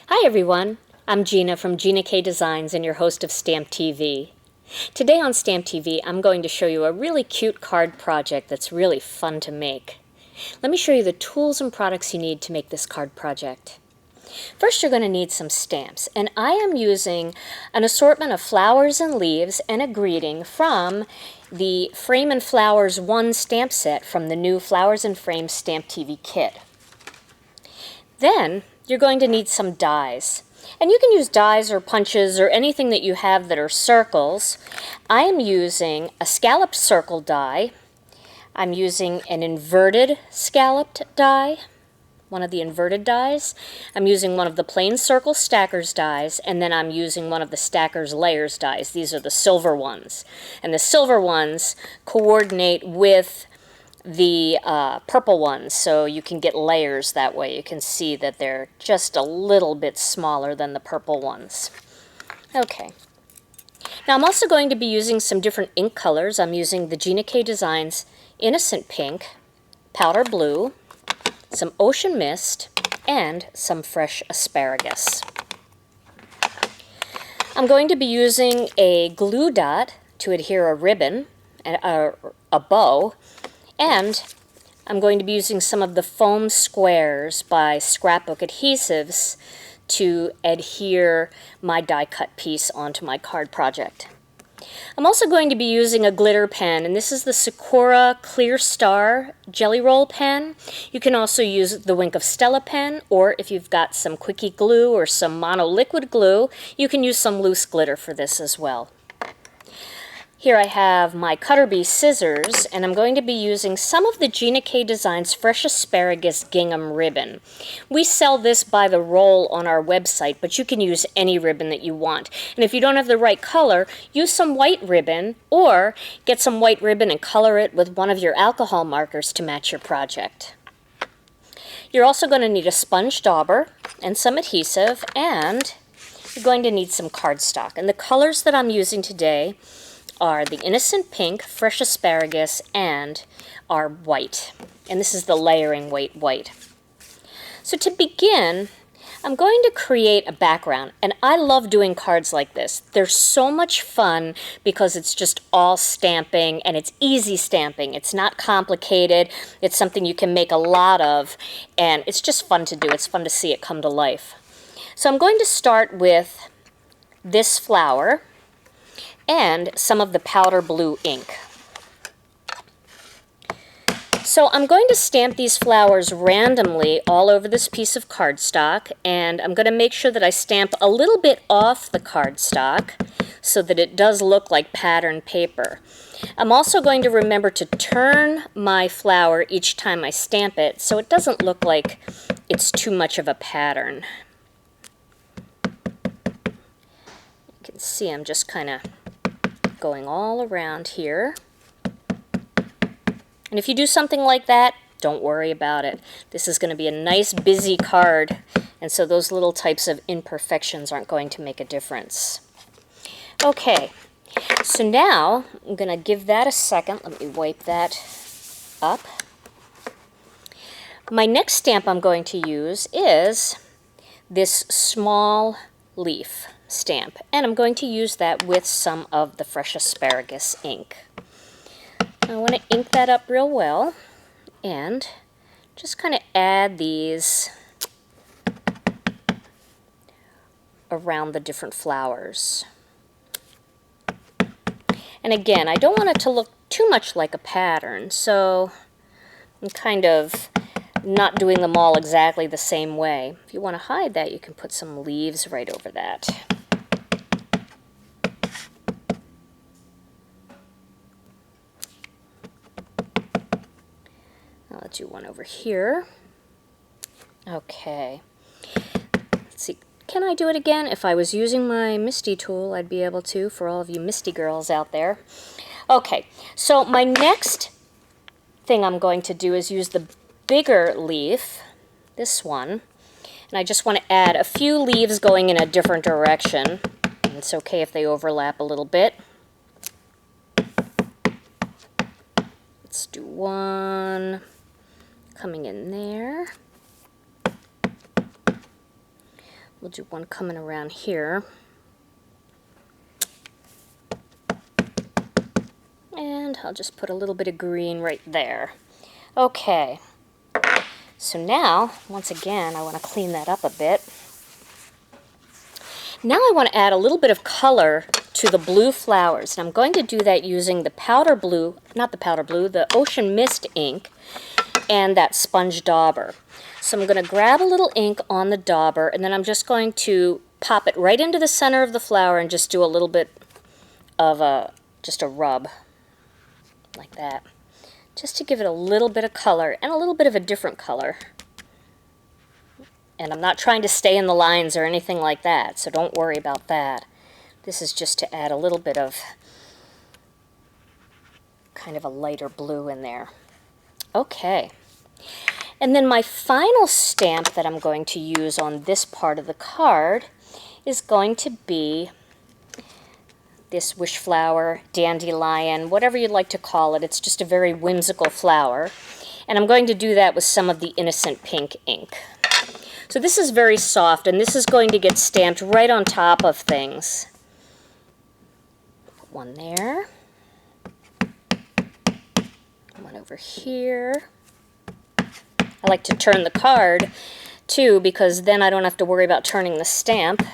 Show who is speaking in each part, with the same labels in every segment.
Speaker 1: Hi everyone, I'm Gina from Gina K Designs and your host of Stamp TV. Today on Stamp TV I'm going to show you a really cute card project that's really fun to make. Let me show you the tools and products you need to make this card project. First you're going to need some stamps, and I am using an assortment of flowers and leaves and a greeting from the Frame and Flowers 1 stamp set from the new Flowers and Frames Stamp TV kit. Then you're going to need some dies. And you can use dies or punches or anything that you have that are circles. I am using a scalloped circle die. I'm using an inverted scalloped die, one of the inverted dies. I'm using one of the plain circle stackers dies, and then I'm using one of the stackers layers dies. These are the silver ones. And the silver ones coordinate with the purple ones, so you can get layers that way. You can see that they're just a little bit smaller than the purple ones. Okay. Now I'm also going to be using some different ink colors. I'm using the Gina K Designs Innocent Pink, Powder Blue, some Ocean Mist, and some fresh asparagus. I'm going to be using a glue dot to adhere a ribbon, a bow, and I'm going to be using some of the foam squares by Scrapbook Adhesives to adhere my die cut piece onto my card project. I'm also going to be using a glitter pen, and this is the Sakura Clear Star Jelly Roll pen. You can also use the Wink of Stella pen, or if you've got some quickie glue or some monoliquid glue, you can use some loose glitter for this as well. Here I have my Cutter Bee scissors, and I'm going to be using some of the Gina K Designs Fresh Asparagus Gingham ribbon. We sell this by the roll on our website, but you can use any ribbon that you want. And if you don't have the right color, use some white ribbon, or get some white ribbon and color it with one of your alcohol markers to match your project. You're also going to need a sponge dauber and some adhesive, and you're going to need some cardstock. And the colors that I'm using today are the Innocent Pink, Fresh Asparagus, and our white. And this is the layering weight white. So to begin, I'm going to create a background, and I love doing cards like this. They're so much fun because it's just all stamping, and it's easy stamping. It's not complicated. It's something you can make a lot of, and it's just fun to do. It's fun to see it come to life. So I'm going to start with this flower and some of the powder blue ink. So I'm going to stamp these flowers randomly all over this piece of cardstock, and I'm going to make sure that I stamp a little bit off the cardstock so that it does look like pattern paper. I'm also going to remember to turn my flower each time I stamp it so it doesn't look like it's too much of a pattern. You can see I'm just kind of going all around here. And if you do something like that, don't worry about it. This is going to be a nice busy card, and so those little types of imperfections aren't going to make a difference. Okay, so now I'm going to give that a second. Let me wipe that up. My next stamp I'm going to use is this small leaf stamp, and I'm going to use that with some of the Fresh Asparagus ink. I want to ink that up real well and just kind of add these around the different flowers. And again, I don't want it to look too much like a pattern, so I'm kind of not doing them all exactly the same way. If you want to hide that, you can put some leaves right over that. I'll do one over here. Okay. Let's see. Can I do it again? If I was using my Misty tool, I'd be able to, for all of you Misty girls out there. Okay, so my next thing I'm going to do is use the bigger leaf, this one, and I just want to add a few leaves going in a different direction. And it's okay if they overlap a little bit. Let's do one coming in there. We'll do one coming around here. And I'll just put a little bit of green right there. Okay, so now, once again, I want to clean that up a bit. Now I want to add a little bit of color to the blue flowers. And I'm going to do that using the powder blue, not the powder blue, the Ocean Mist ink and that sponge dauber. So I'm going to grab a little ink on the dauber, and then I'm just going to pop it right into the center of the flower and just do a little bit of just a rub, like that. Just to give it a little bit of color, and a little bit of a different color. And I'm not trying to stay in the lines or anything like that, so don't worry about that. This is just to add a little bit of kind of a lighter blue in there. Okay. And then my final stamp that I'm going to use on this part of the card is going to be this wish flower, dandelion, whatever you'd like to call it. It's just a very whimsical flower. And I'm going to do that with some of the Innocent Pink ink. So this is very soft, and this is going to get stamped right on top of things. Put one there. One over here. I like to turn the card, too, because then I don't have to worry about turning the stamp.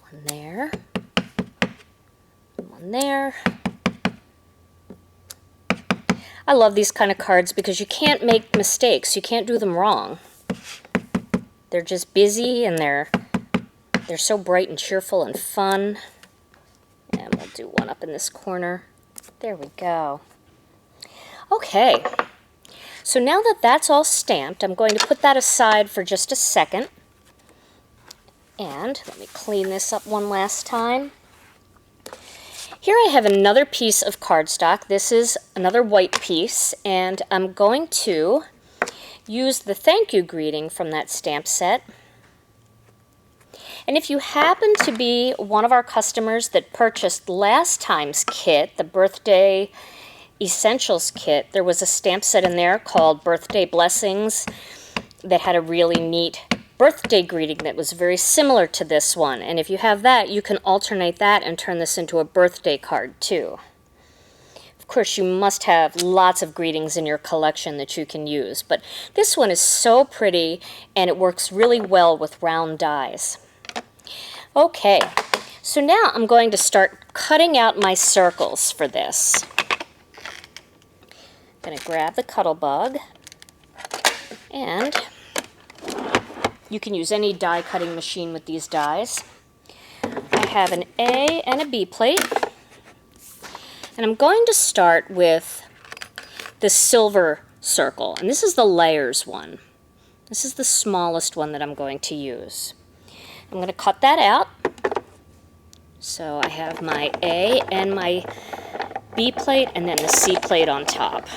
Speaker 1: One there. One there. I love these kind of cards because you can't make mistakes. You can't do them wrong. They're just busy, and they're so bright and cheerful and fun. And we'll do one up in this corner. There we go. Okay. So now that that's all stamped, I'm going to put that aside for just a second. And let me clean this up one last time. Here I have another piece of cardstock. This is another white piece, and I'm going to use the thank you greeting from that stamp set. And if you happen to be one of our customers that purchased last time's kit, the Birthday Essentials kit, there was a stamp set in there called Birthday Blessings that had a really neat birthday greeting that was very similar to this one. And if you have that, you can alternate that and turn this into a birthday card too. Of course, you must have lots of greetings in your collection that you can use, but this one is so pretty, and it works really well with round dies. Okay, so now I'm going to start cutting out my circles for this. I'm going to grab the Cuttlebug, and you can use any die cutting machine with these dies. I have an A and a B plate, and I'm going to start with the silver circle, and this is the layers one. This is the smallest one that I'm going to use. I'm going to cut that out. So I have my A and my B plate, and then the C plate on top.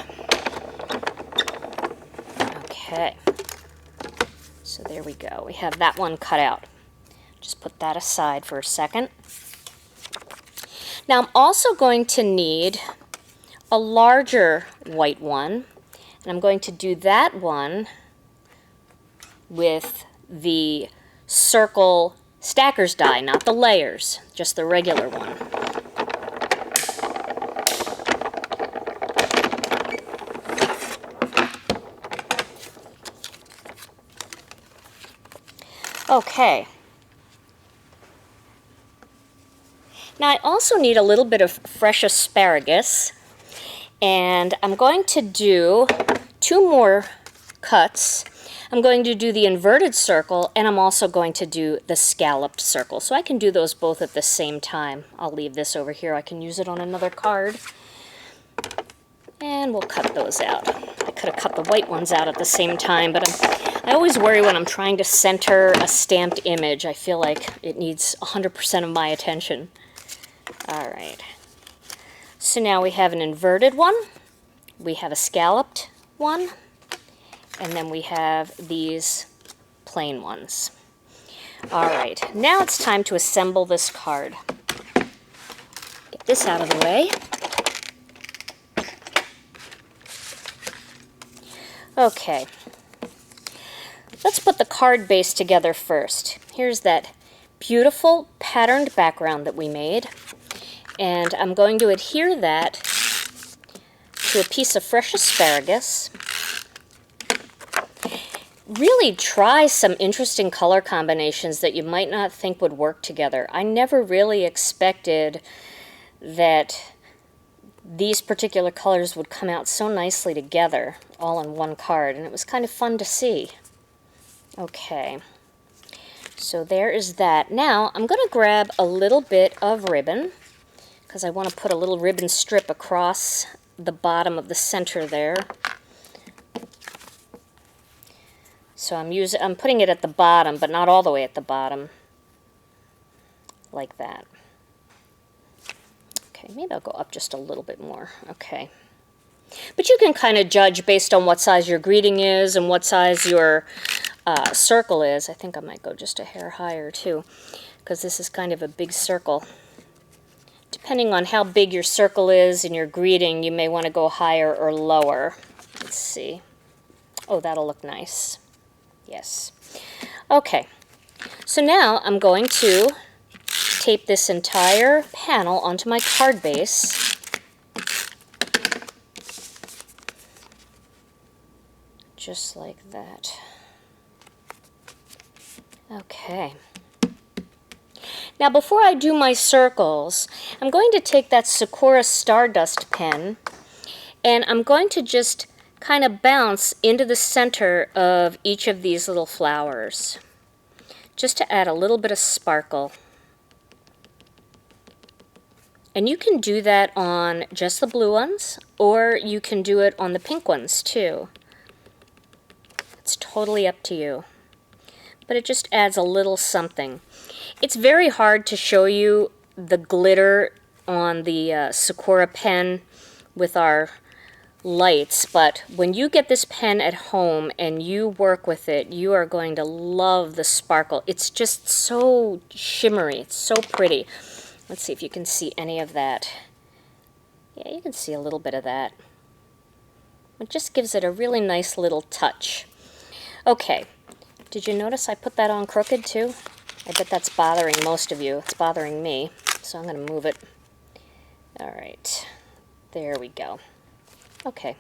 Speaker 1: Okay. So there we go. We have that one cut out. Just put that aside for a second. Now I'm also going to need a larger white one, and I'm going to do that one with the circle stackers die, not the layers, just the regular one. Okay. Now I also need a little bit of fresh asparagus, and I'm going to do 2 more cuts. I'm going to do the inverted circle, and I'm also going to do the scalloped circle. So I can do those both at the same time. I'll leave this over here. I can use it on another card. And we'll cut those out. I could have cut the white ones out at the same time, but I always worry when I'm trying to center a stamped image. I feel like it needs 100% of my attention. All right. So now we have an inverted one, we have a scalloped one, and then we have these plain ones. All right, now it's time to assemble this card. Get this out of the way. Okay. Let's put the card base together first. Here's that beautiful patterned background that we made. And I'm going to adhere that to a piece of fresh asparagus. Really try some interesting color combinations that you might not think would work together. I never really expected that these particular colors would come out so nicely together, all on one card, and it was kind of fun to see. Okay, so there is that. Now I'm going to grab a little bit of ribbon, because I want to put a little ribbon strip across the bottom of the center there. So I'm putting it at the bottom, but not all the way at the bottom, like that. Okay, maybe I'll go up just a little bit more. Okay. But you can kind of judge based on what size your greeting is and what size your circle is. I think I might go just a hair higher too, because this is kind of a big circle. Depending on how big your circle is in your greeting, you may want to go higher or lower. Let's see. Oh, that'll look nice. Yes. Okay. So now I'm going to tape this entire panel onto my card base. Just like that. Okay. Now before I do my circles, I'm going to take that Sakura Stardust pen and I'm going to just kind of bounce into the center of each of these little flowers, just to add a little bit of sparkle. And you can do that on just the blue ones, or you can do it on the pink ones too. It's totally up to you. But it just adds a little something. It's very hard to show you the glitter on the Sakura pen with our lights, but when you get this pen at home and you work with it, you are going to love the sparkle. It's just so shimmery. It's so pretty. Let's see if you can see any of that. Yeah, you can see a little bit of that. It just gives it a really nice little touch. Okay, did you notice I put that on crooked too? I bet that's bothering most of you. It's bothering me, so I'm going to move it. All right, there we go. Okay.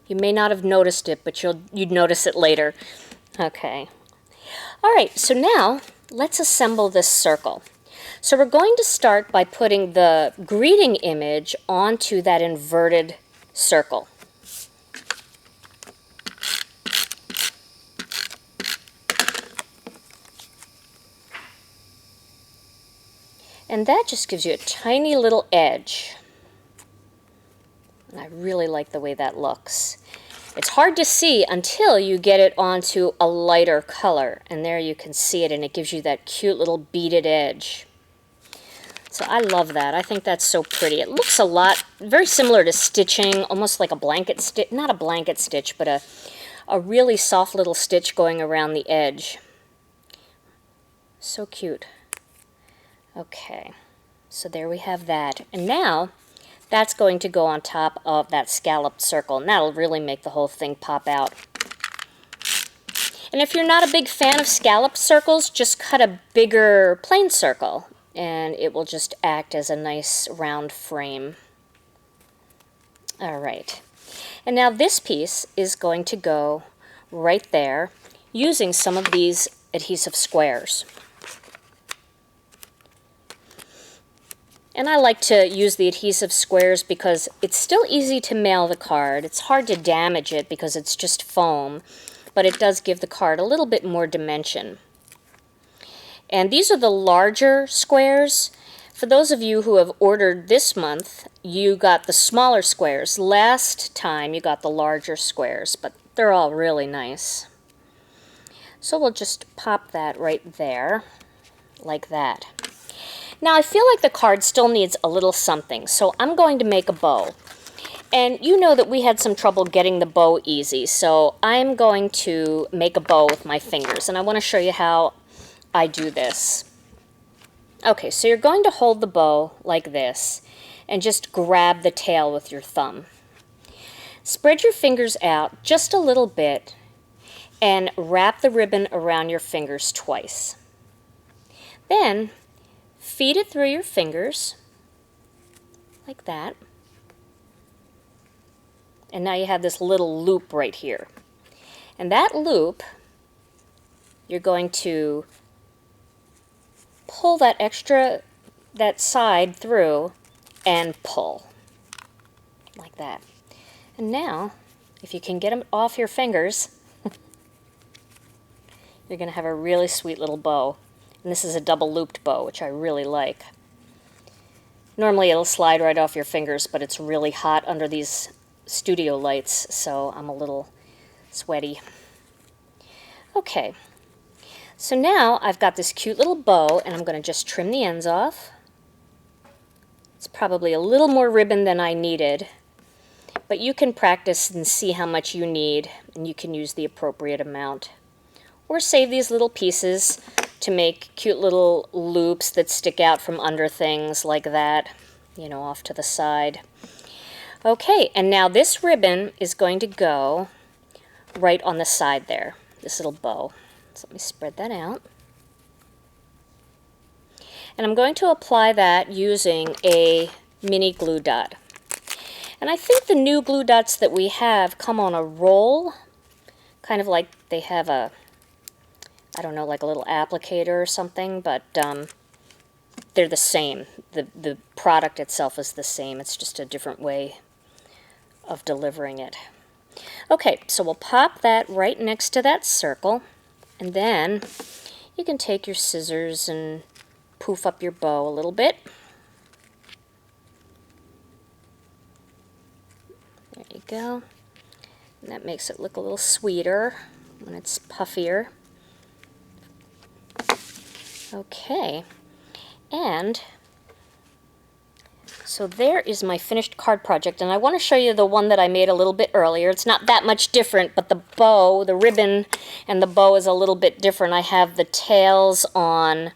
Speaker 1: You may not have noticed it, but you'd notice it later. Okay. All right, so now let's assemble this circle. So we're going to start by putting the greeting image onto that inverted circle. And that just gives you a tiny little edge. And I really like the way that looks. It's hard to see until you get it onto a lighter color. And there you can see it, and it gives you that cute little beaded edge. So I love that. I think that's so pretty. It looks a lot, very similar to stitching, almost like a blanket stitch, not a blanket stitch, but a really soft little stitch going around the edge. So cute. Okay, so there we have that. And now, that's going to go on top of that scalloped circle, and that'll really make the whole thing pop out. And if you're not a big fan of scalloped circles, just cut a bigger plain circle, and it will just act as a nice round frame. All right, and now this piece is going to go right there using some of these adhesive squares. And I like to use the adhesive squares because it's still easy to mail the card. It's hard to damage it because it's just foam, but it does give the card a little bit more dimension. And these are the larger squares. For those of you who have ordered this month, you got the smaller squares. Last time you got the larger squares, but they're all really nice. So we'll just pop that right there, like that. Now I feel like the card still needs a little something, so I'm going to make a bow. And you know that we had some trouble getting the bow easy, so I'm going to make a bow with my fingers, and I want to show you how I do this. Okay, so you're going to hold the bow like this, and just grab the tail with your thumb. Spread your fingers out just a little bit, and wrap the ribbon around your fingers twice. Then feed it through your fingers like that. And now you have this little loop right here. And that loop, you're going to pull that side through and pull like that. And now, if you can get them off your fingers, you're going to have a really sweet little bow. And this is a double looped bow, which I really like. Normally it'll slide right off your fingers, but it's really hot under these studio lights, so I'm a little sweaty. Okay, so now I've got this cute little bow, and I'm going to just trim the ends off. It's probably a little more ribbon than I needed, but you can practice and see how much you need, and you can use the appropriate amount. Or save these little pieces to make cute little loops that stick out from under things like that, you know, off to the side. Okay, and now this ribbon is going to go right on the side there, this little bow. So let me spread that out. And I'm going to apply that using a mini glue dot. And I think the new glue dots that we have come on a roll, kind of like they have a, I don't know, like a little applicator or something, but they're the same. The product itself is the same. It's just a different way of delivering it. Okay, so we'll pop that right next to that circle, and then you can take your scissors and poof up your bow a little bit. There you go. And that makes it look a little sweeter when it's puffier. Okay, and so there is my finished card project, and I want to show you the one that I made a little bit earlier. It's not that much different, but the bow, the ribbon and the bow is a little bit different. I have the tails on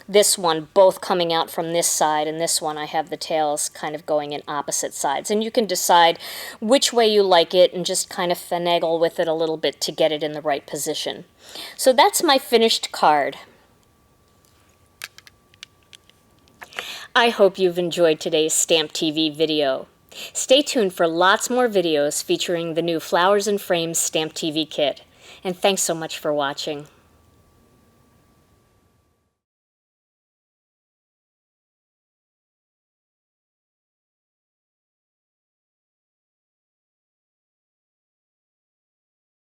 Speaker 1: this one both coming out from this side, and this one I have the tails kind of going in opposite sides. And you can decide which way you like it and just kind of finagle with it a little bit to get it in the right position. So that's my finished card. I hope you've enjoyed today's Stamp TV video. Stay tuned for lots more videos featuring the new Flowers and Frames Stamp TV kit. And thanks so much for watching.